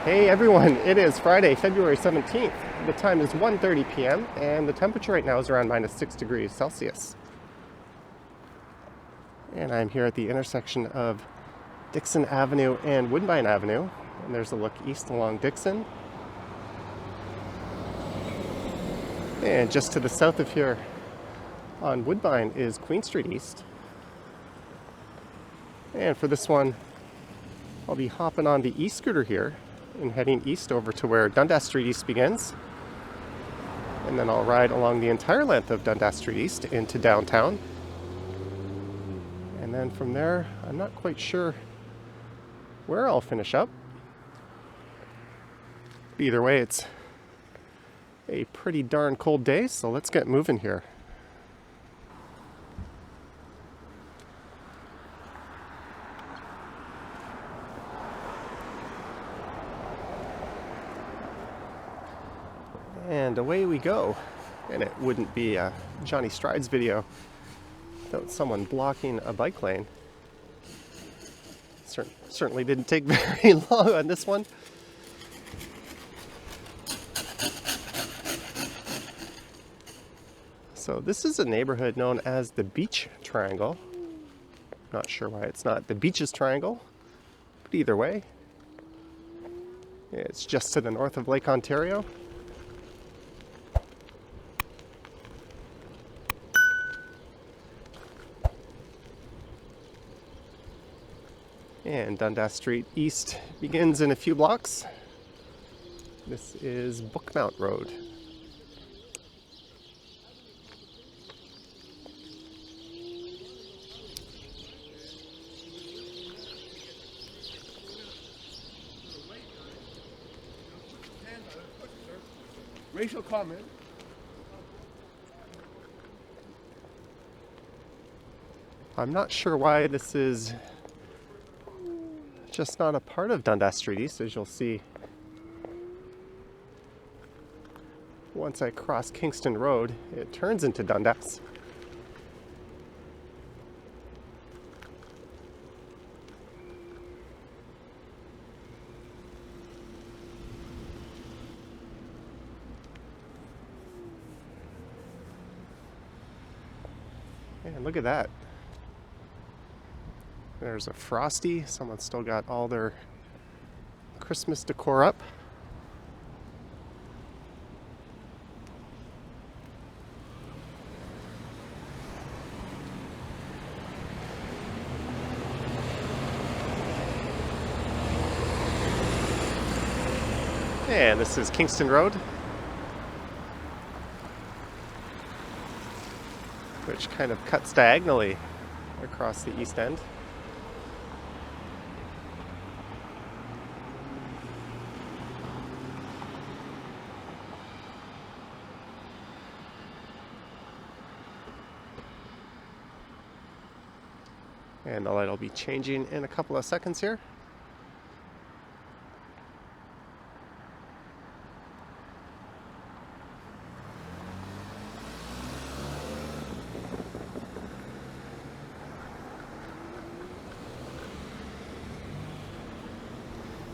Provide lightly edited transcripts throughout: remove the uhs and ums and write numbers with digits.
Hey everyone, it is Friday, February 17th. The time is 1:30 p.m. and the temperature right now is around -6 degrees Celsius. And I'm here at the intersection of Dixon Avenue and Woodbine Avenue. And there's a look east along Dixon. And just to the south of here on Woodbine is Queen Street East. And for this one, I'll be hopping on the e-scooter here and heading east over to where Dundas Street East begins. And then I'll ride along the entire length of Dundas Street East into downtown. And then from there, I'm not quite sure where I'll finish up. But either way, it's a pretty darn cold day, so let's get moving here. And away we go. And it wouldn't be a Johnny Strides video without someone blocking a bike lane. Certainly didn't take very long on this one. So this is a neighborhood known as the Beach Triangle. Not sure why it's not the Beaches Triangle, but either way, it's just to the north of Lake Ontario. And Dundas Street East begins in a few blocks. This is Bookmount Road. Racial comment. I'm not sure why this is just not a part of Dundas Street East, as you'll see once I cross Kingston Road. It turns into Dundas. And look at that. There's a Frosty. Someone's still got all their Christmas decor up. And this is Kingston Road, which kind of cuts diagonally across the east end. And the light will be changing in a couple of seconds here.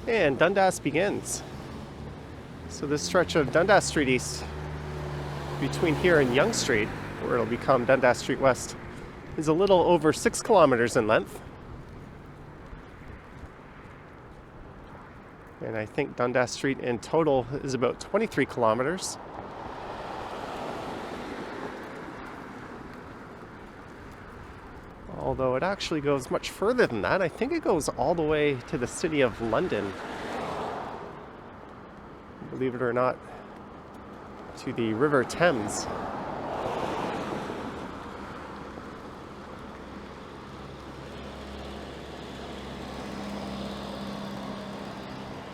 And Dundas begins. So this stretch of Dundas Street East between here and Yonge Street, where it'll become Dundas Street West, is a little over 6 kilometers in length. And I think Dundas Street in total is about 23 kilometers. Although it actually goes much further than that. I think it goes all the way to the city of London. Believe it or not, to the River Thames.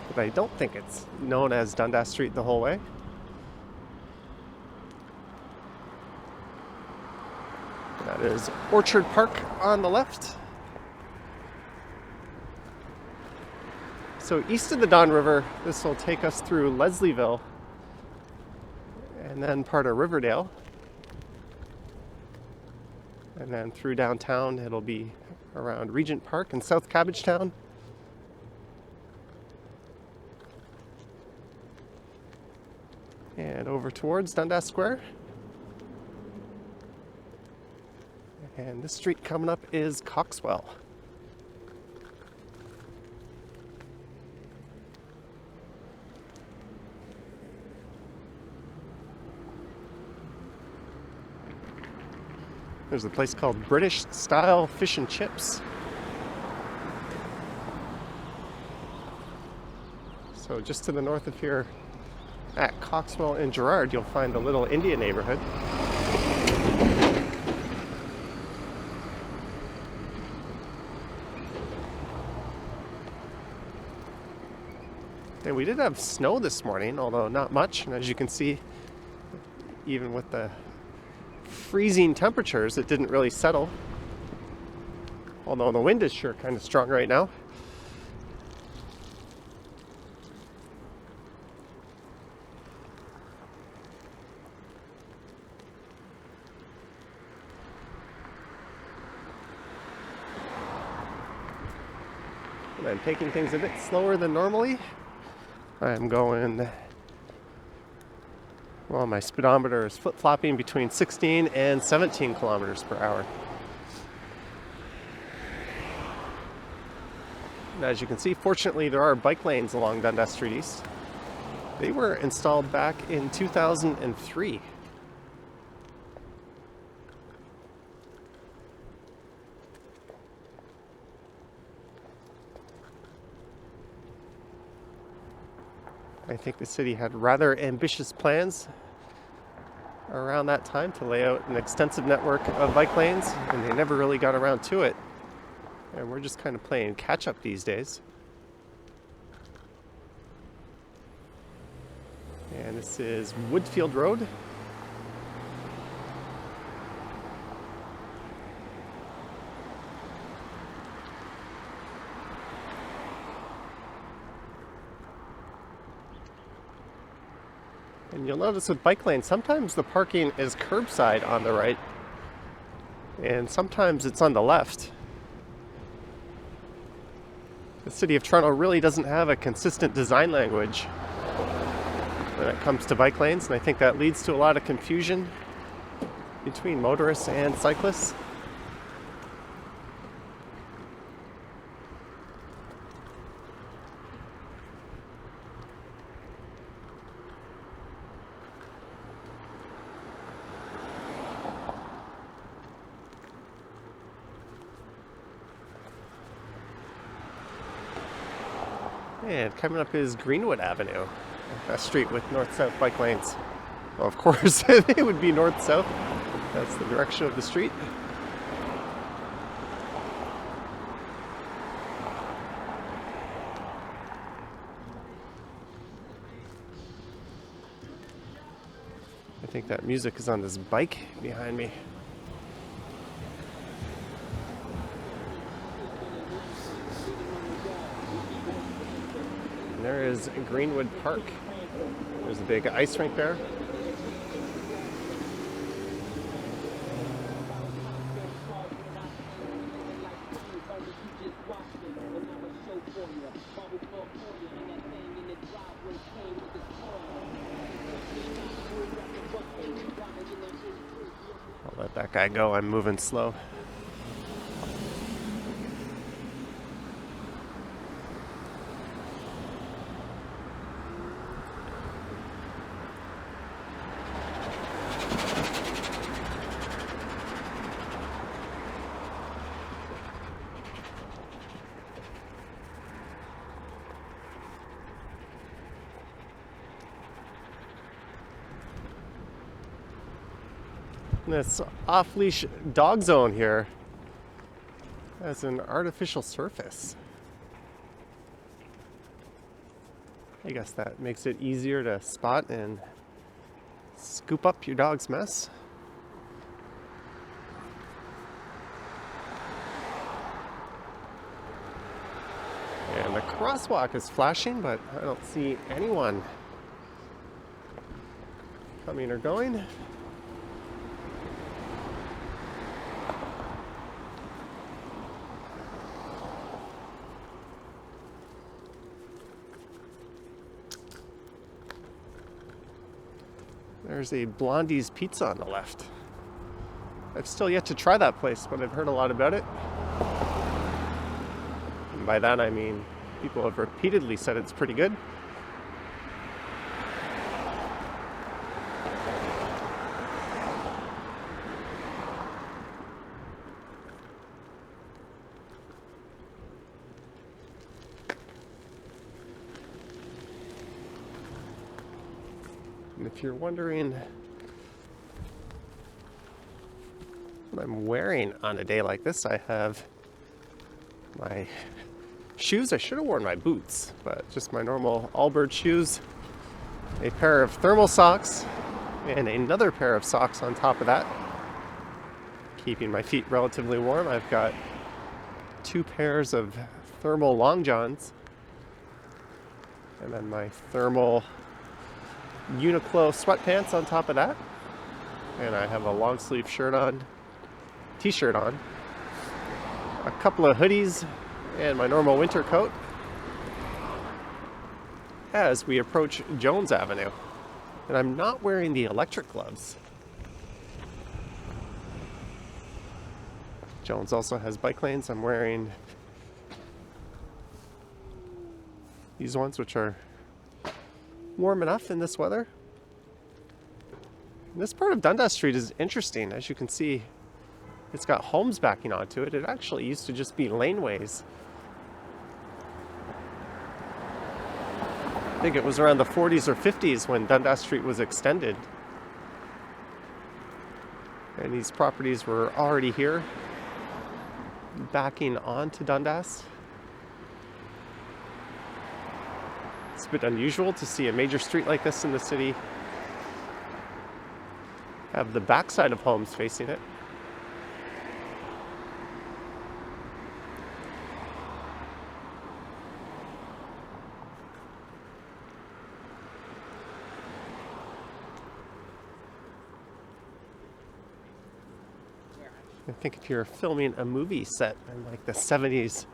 But I don't think it's known as Dundas Street the whole way. That is Orchard Park on the left. So east of the Don River, this will take us through Leslieville and then part of Riverdale. And then through downtown, it'll be around Regent Park and South Cabbagetown. and over towards Dundas Square. And this street coming up is Coxwell. There's a place called British Style Fish and Chips. So just to the north of here at Coxwell and Gerrard, you'll find the little Indian neighborhood. And we did have snow this morning, although not much. And as you can see, even with the freezing temperatures, it didn't really settle. Although the wind is sure kind of strong right now. And I'm taking things a bit slower than normally. I'm going, well, my speedometer is flip-flopping between 16 and 17 kilometers per hour. And as you can see, fortunately, there are bike lanes along Dundas Street East. They were installed back in 2003. I think the city had rather ambitious plans around that time to lay out an extensive network of bike lanes, and they never really got around to it. And we're just kind of playing catch up these days. And this is Woodfield Road. And you'll notice with bike lanes, sometimes the parking is curbside on the right, and sometimes it's on the left. The City of Toronto really doesn't have a consistent design language when it comes to bike lanes, and I think that leads to a lot of confusion between motorists and cyclists. And coming up is Greenwood Avenue, a street with north-south bike lanes. Well, of course, they would be north-south. That's the direction of the street. I think that music is on this bike behind me. And there is Greenwood Park. There's a big ice rink there. I'll let that guy go. I'm moving slow. This off-leash dog zone here has an artificial surface. I guess that makes it easier to spot and scoop up your dog's mess. And the crosswalk is flashing, but I don't see anyone coming or going. There's a Blondie's Pizza on the left. I've still yet to try that place, but I've heard a lot about it. And by that I mean people have repeatedly said it's pretty good. And if you're wondering what I'm wearing on a day like this, I have my shoes. I should have worn my boots, but just my normal Allbirds shoes, a pair of thermal socks, and another pair of socks on top of that, keeping my feet relatively warm. I've got 2 pairs of thermal long johns, and then my thermal Uniqlo sweatpants on top of that, and I have a long sleeve shirt on, t-shirt on, a couple of hoodies, and my normal winter coat as we approach Jones Avenue. And I'm not wearing the electric gloves. Jones also has bike lanes. I'm wearing these ones, which are warm enough in this weather. This part of Dundas Street is interesting. As you can see, it's got homes backing onto it. It actually used to just be laneways. I think it was around the 40s or 50s when Dundas Street was extended. And these properties were already here, backing onto Dundas. It's a bit unusual to see a major street like this in the city have the backside of homes facing it. I think if you're filming a movie set in like the 70s,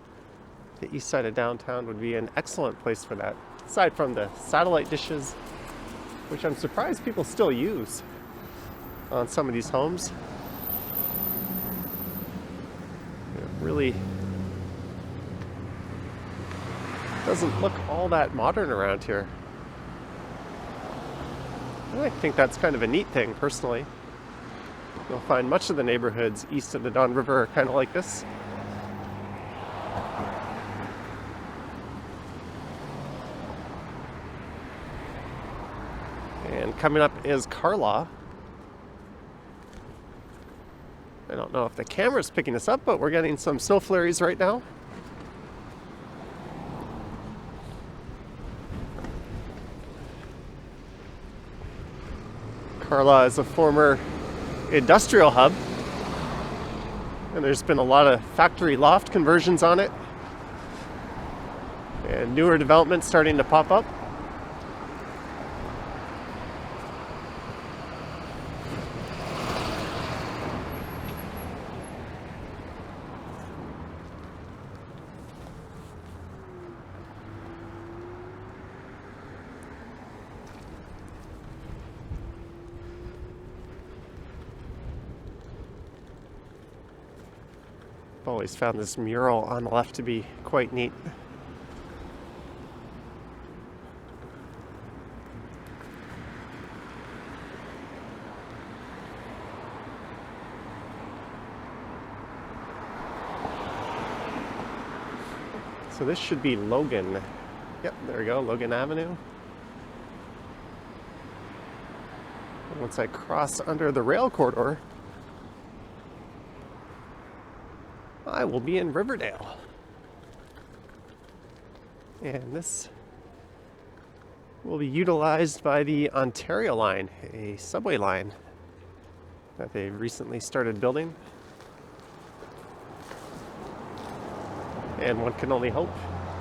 the east side of downtown would be an excellent place for that. Aside from the satellite dishes, which I'm surprised people still use on some of these homes. It really doesn't look all that modern around here. And I think that's kind of a neat thing, personally. You'll find much of the neighborhoods east of the Don River are kind of like this. And coming up is car law. I don't know if the camera's picking this up, but we're getting some snow flurries right now. Carlaw is a former industrial hub, and there's been a lot of factory loft conversions on it, and newer developments starting to pop up. I've always found this mural on the left to be quite neat. So this should be Logan. Yep, there we go, Logan Avenue. And once I cross under the rail corridor, I will be in Riverdale. And this will be utilized by the Ontario line, a subway line that they recently started building. And one can only hope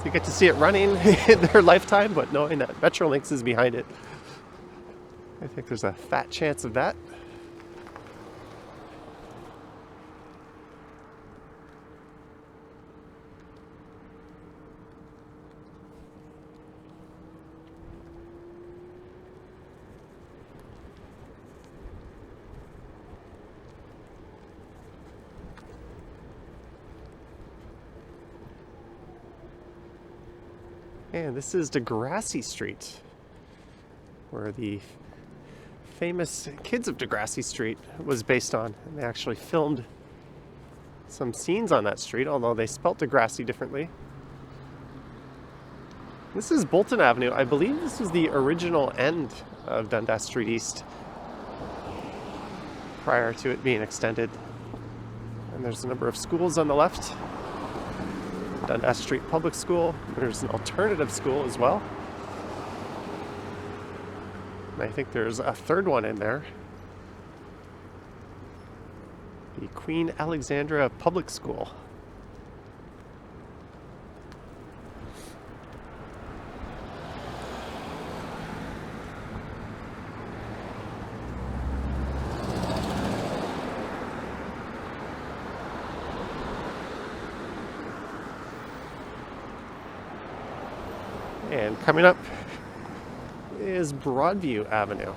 to get to see it running in their lifetime, but knowing that Metrolinx is behind it, I think there's a fat chance of that. And this is Degrassi Street, where the famous Kids of Degrassi Street was based on. And they actually filmed some scenes on that street, although they spelt Degrassi differently. This is Bolton Avenue. I believe this was the original end of Dundas Street East prior to it being extended. And there's a number of schools on the left. Dundas Street Public School. There's an alternative school as well. And I think there's a third one in there. The Queen Alexandra Public School. And coming up is Broadview Avenue.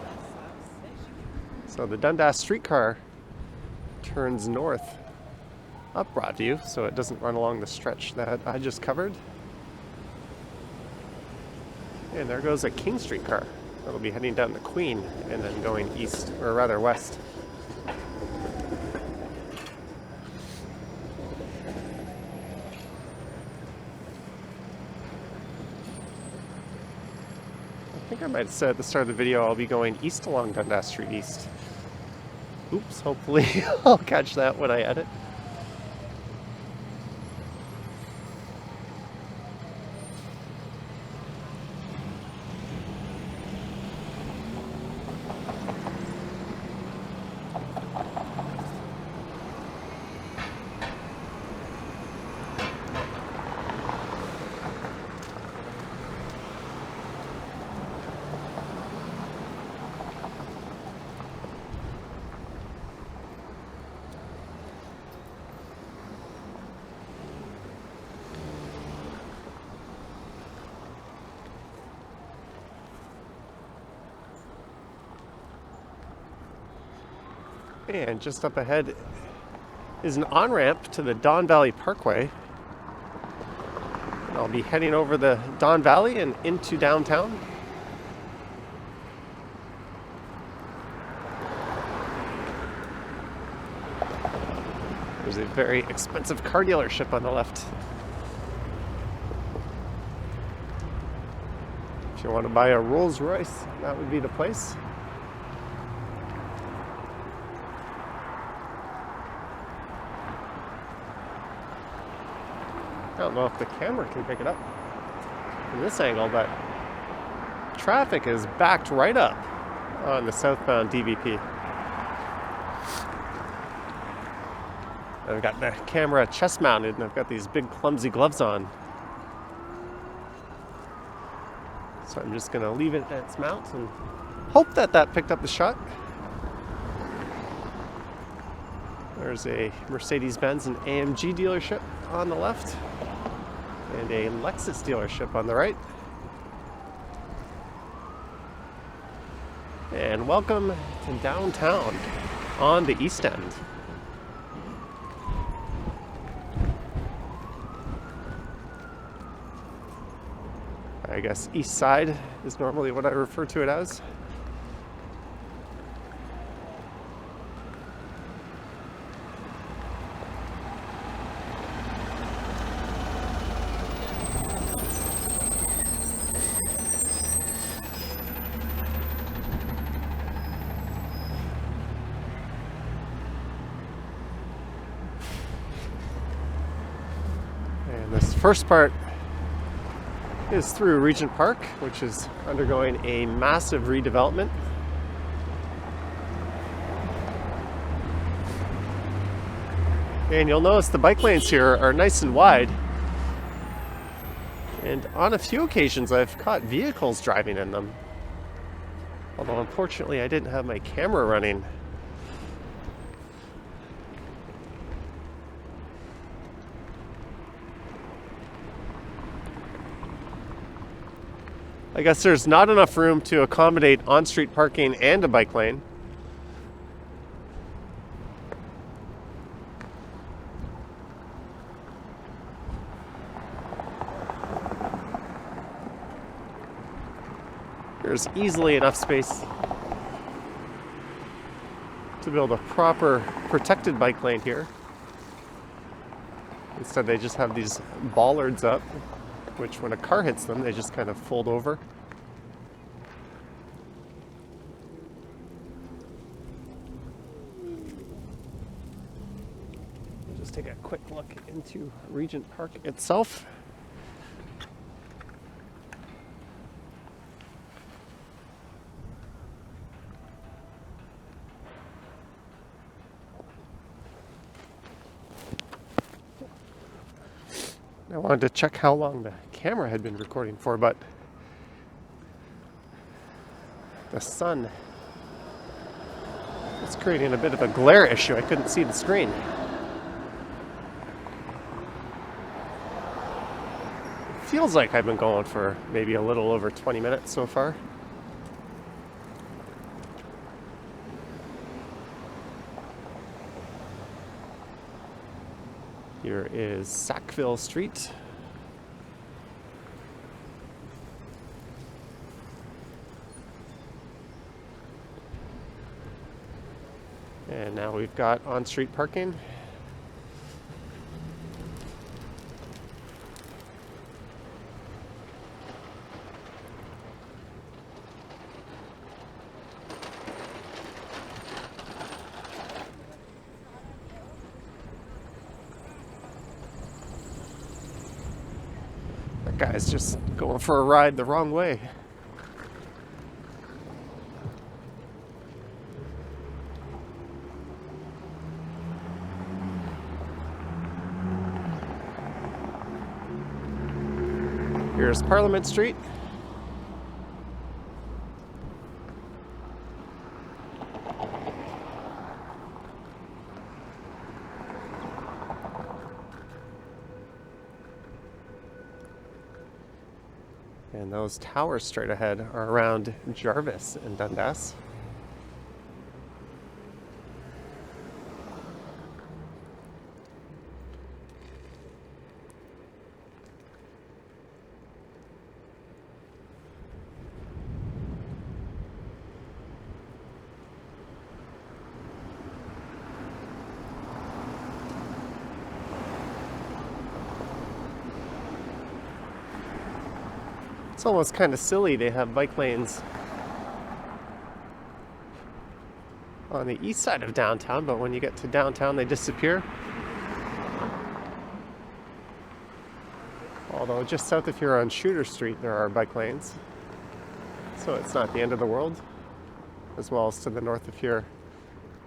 So the Dundas streetcar turns north up Broadview, so it doesn't run along the stretch that I just covered. And there goes a King Street car that'll be heading down to Queen and then going east, or rather west. I think I might have said at the start of the video I'll be going east along Dundas Street East. Oops, hopefully I'll catch that when I edit. And just up ahead is an on-ramp to the Don Valley Parkway. And I'll be heading over the Don Valley and into downtown. There's a very expensive car dealership on the left. If you want to buy a Rolls Royce, that would be the place. I don't know if the camera can pick it up from this angle, but traffic is backed right up on the southbound DVP. I've got the camera chest mounted and I've got these big clumsy gloves on. So I'm just gonna leave it at its mount and hope that that picked up the shot. There's a Mercedes-Benz and AMG dealership on the left and a Lexus dealership on the right. And welcome to downtown on the East End. I guess East Side is normally what I refer to it as. And this first part is through Regent Park, which is undergoing a massive redevelopment. And you'll notice the bike lanes here are nice and wide. And on a few occasions I've caught vehicles driving in them. Although unfortunately I didn't have my camera running. I guess there's not enough room to accommodate on-street parking and a bike lane. There's easily enough space to build a proper protected bike lane here. Instead, they just have these bollards up, which when a car hits them, they just kind of fold over. We'll just take a quick look into Regent Park itself. I wanted to check how long the camera had been recording for, but the sun is creating a bit of a glare issue. I couldn't see the screen. It feels like I've been going for maybe a little over 20 minutes so far. Here is Sackville Street. And now we've got on-street parking. That guy's just going for a ride the wrong way. Here's Parliament Street. And those towers straight ahead are around Jarvis and Dundas. It's almost kind of silly they have bike lanes on the east side of downtown, but when you get to downtown they disappear. Although just south of here on Shooter Street there are bike lanes, so it's not the end of the world, as well as to the north of here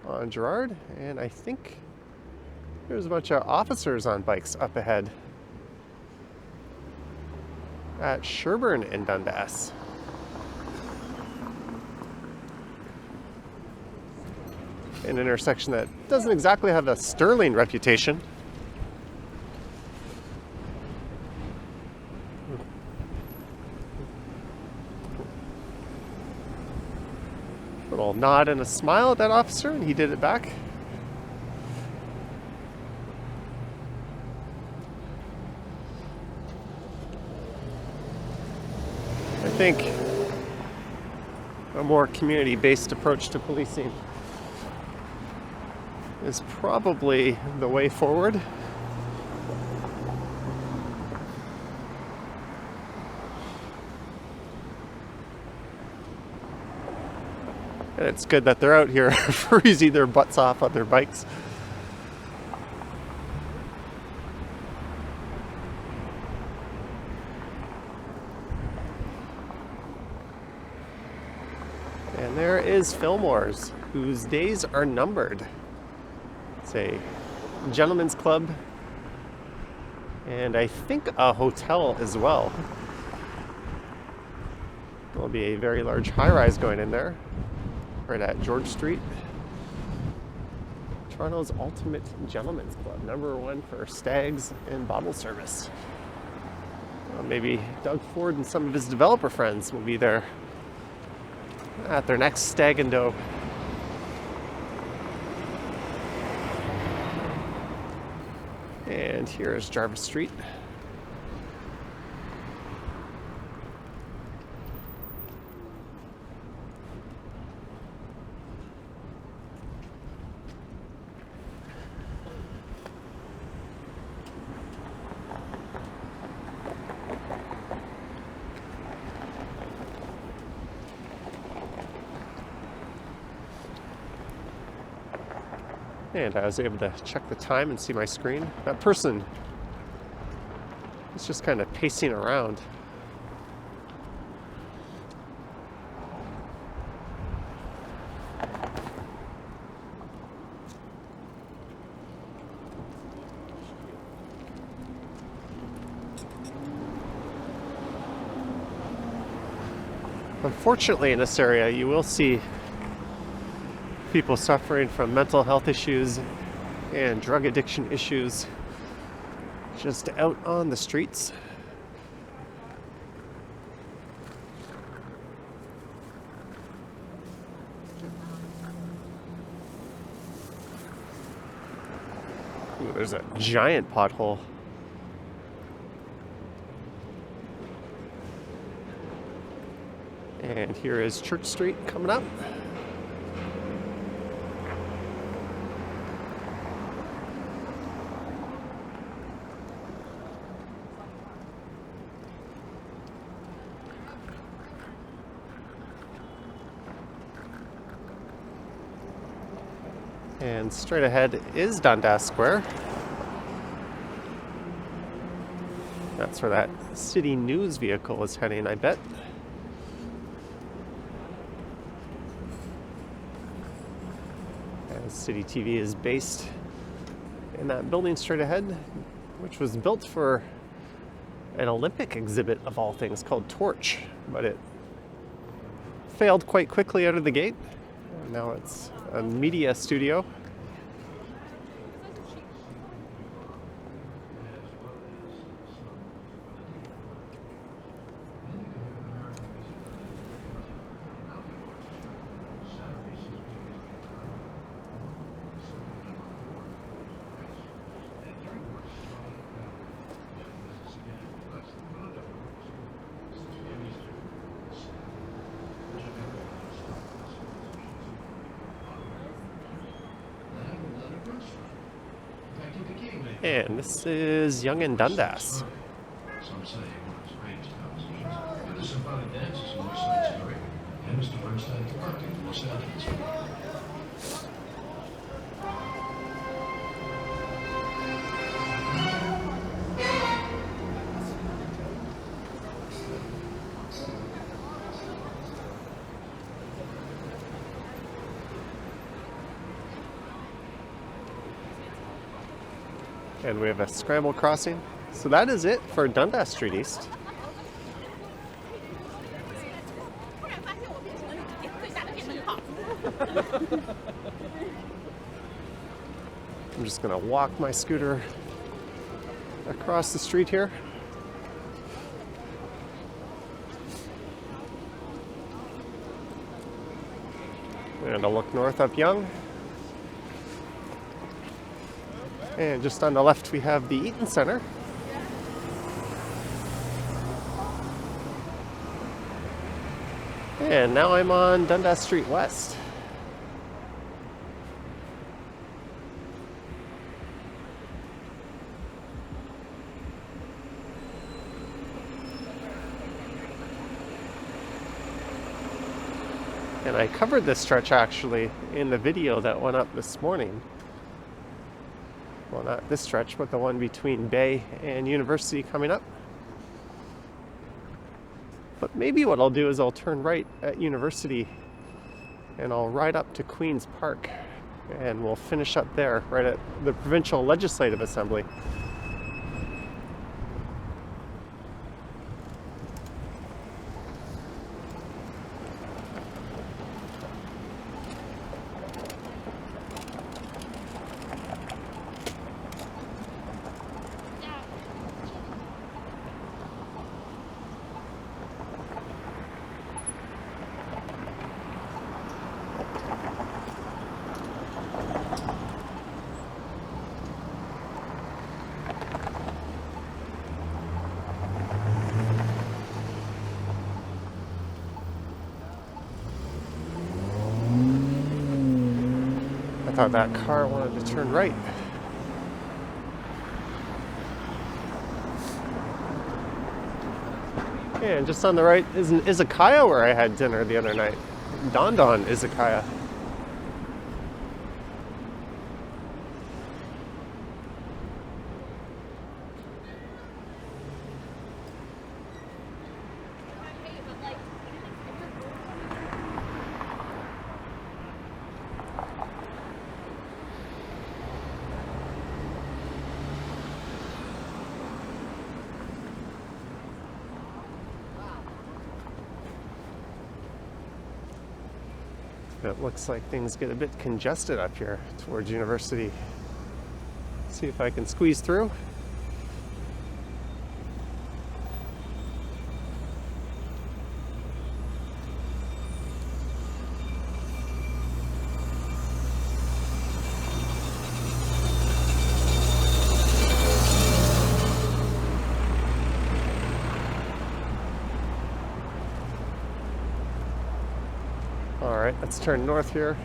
on Gerrard. And I think there's a bunch of officers on bikes up ahead at Sherburne in Dundas. An intersection that doesn't exactly have a sterling reputation. Little nod and a smile at that officer, and he did it back. I think a more community-based approach to policing is probably the way forward. And it's good that they're out here freezing their butts off on their bikes. And there is Fillmore's, whose days are numbered. It's a gentleman's club, and I think a hotel as well. There'll be a very large high-rise going in there, right at George Street. Toronto's ultimate gentleman's club, #1 for stags and bottle service. Maybe Doug Ford and some of his developer friends will be there at their next Stag and Doe. And here is Jarvis Street. And I was able to check the time and see my screen. That person is just kind of pacing around. Unfortunately, in this area, you will see people suffering from mental health issues and drug addiction issues just out on the streets. Ooh, there's a giant pothole. And here is Church Street coming up. And straight ahead is Dundas Square. That's where that city news vehicle is heading, I bet. As City TV is based in that building straight ahead, which was built for an Olympic exhibit of all things called Torch, but it failed quite quickly out of the gate. And now it's a media studio. And this is Young and Dundas. Some say one of his greatest compositions, but the symphonic dances in West Side Story and Mr. Bernstein conducting in Los Angeles. And we have a scramble crossing. So that is it for Dundas Street East. I'm just gonna walk my scooter across the street here. And I'll look north up Yonge. And just on the left we have the Eaton Center. And now I'm on Dundas Street West. And I covered this stretch actually in the video that went up this morning. Well, not this stretch, but the one between Bay and University coming up. But maybe what I'll do is I'll turn right at University and I'll ride up to Queen's Park and we'll finish up there, right at the Provincial Legislative Assembly. I thought that car wanted to turn right. And just on the right is an izakaya where I had dinner the other night. Don Izakaya. it looks like things get a bit congested up here towards University. See if I can squeeze through. All right, let's turn north here.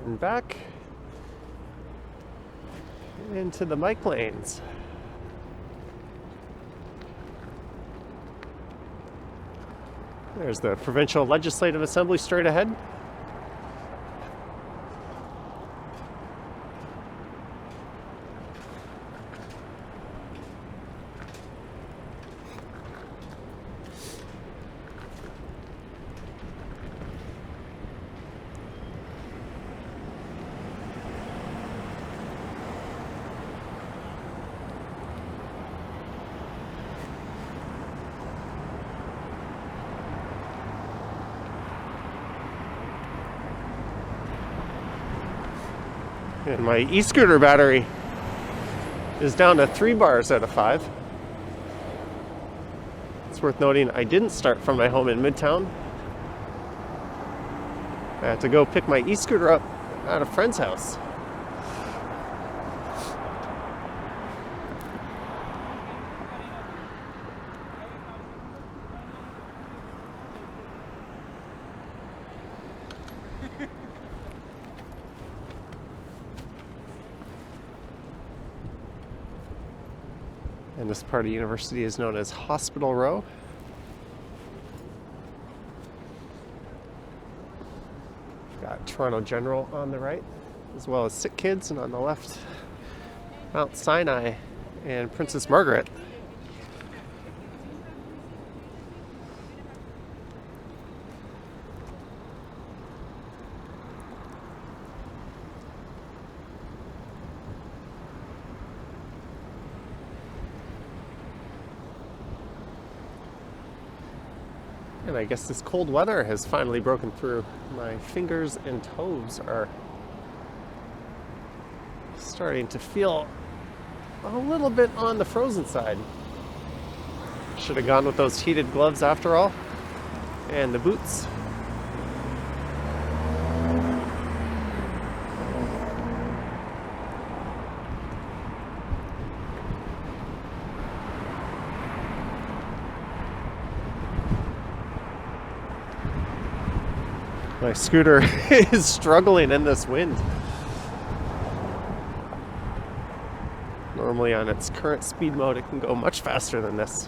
And back into the bike lanes. There's the Provincial Legislative Assembly straight ahead. And my e-scooter battery is down to 3 bars out of 5. It's worth noting I didn't start from my home in Midtown. I had to go pick my e-scooter up at a friend's house. And this part of University is known as Hospital Row. Got Toronto General on the right, as well as Sick Kids, and on the left, Mount Sinai and Princess Margaret. And I guess this cold weather has finally broken through. My fingers and toes are starting to feel a little bit on the frozen side. Should have gone with those heated gloves after all, and the boots. My scooter is struggling in this wind. Normally on its current speed mode it can go much faster than this.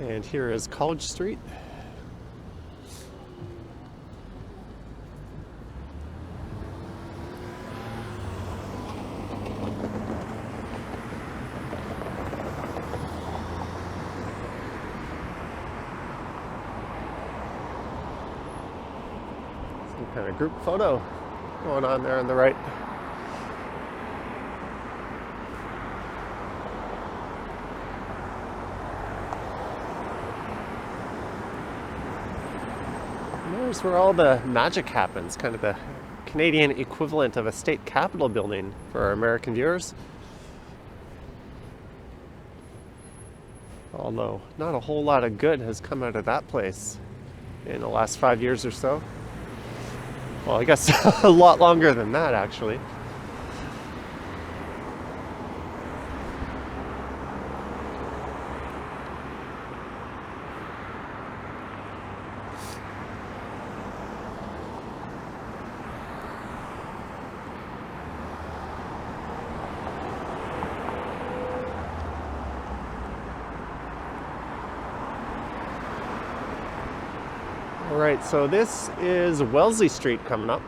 And here is College Street. Some kind of group photo going on there on the right. There's where all the magic happens, kind of the Canadian equivalent of a state capitol building for our American viewers. Although not a whole lot of good has come out of that place in the last 5 years or so. Well, I guess a lot longer than that, actually. All right, so this is Wellesley Street coming up.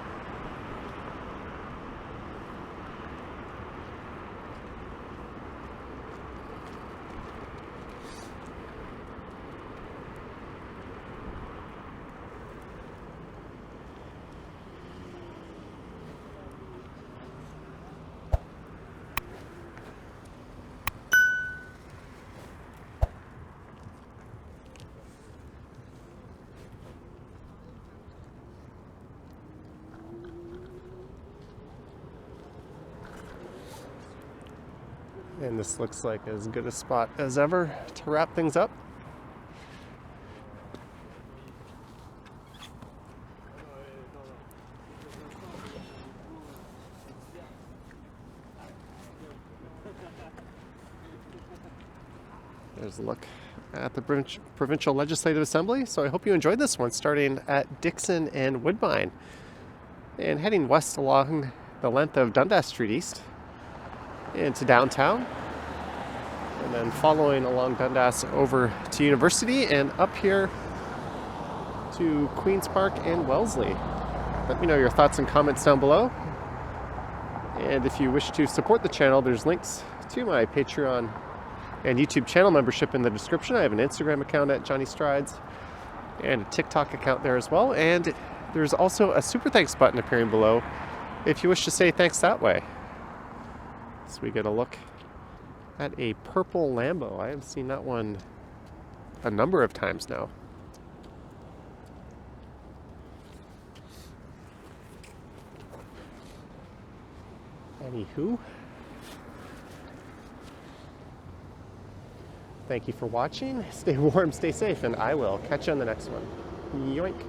And this looks like as good a spot as ever to wrap things up. There's a look at the Provincial Legislative Assembly. So I hope you enjoyed this one, starting at Dixon and Woodbine and heading west along the length of Dundas Street East into downtown, and then following along Dundas over to University and up here to Queen's Park and Wellesley. Let me know your thoughts and comments down below. And if you wish to support the channel, there's links to my Patreon and YouTube channel membership in the description. I have an Instagram account at Johnny Strides and a TikTok account there as well. And there's also a super thanks button appearing below if you wish to say thanks that way. So we get a look at a purple Lambo. I have seen that one a number of times now. Anywho, thank you for watching. Stay warm, stay safe, and I will catch you on the next one. Yoink.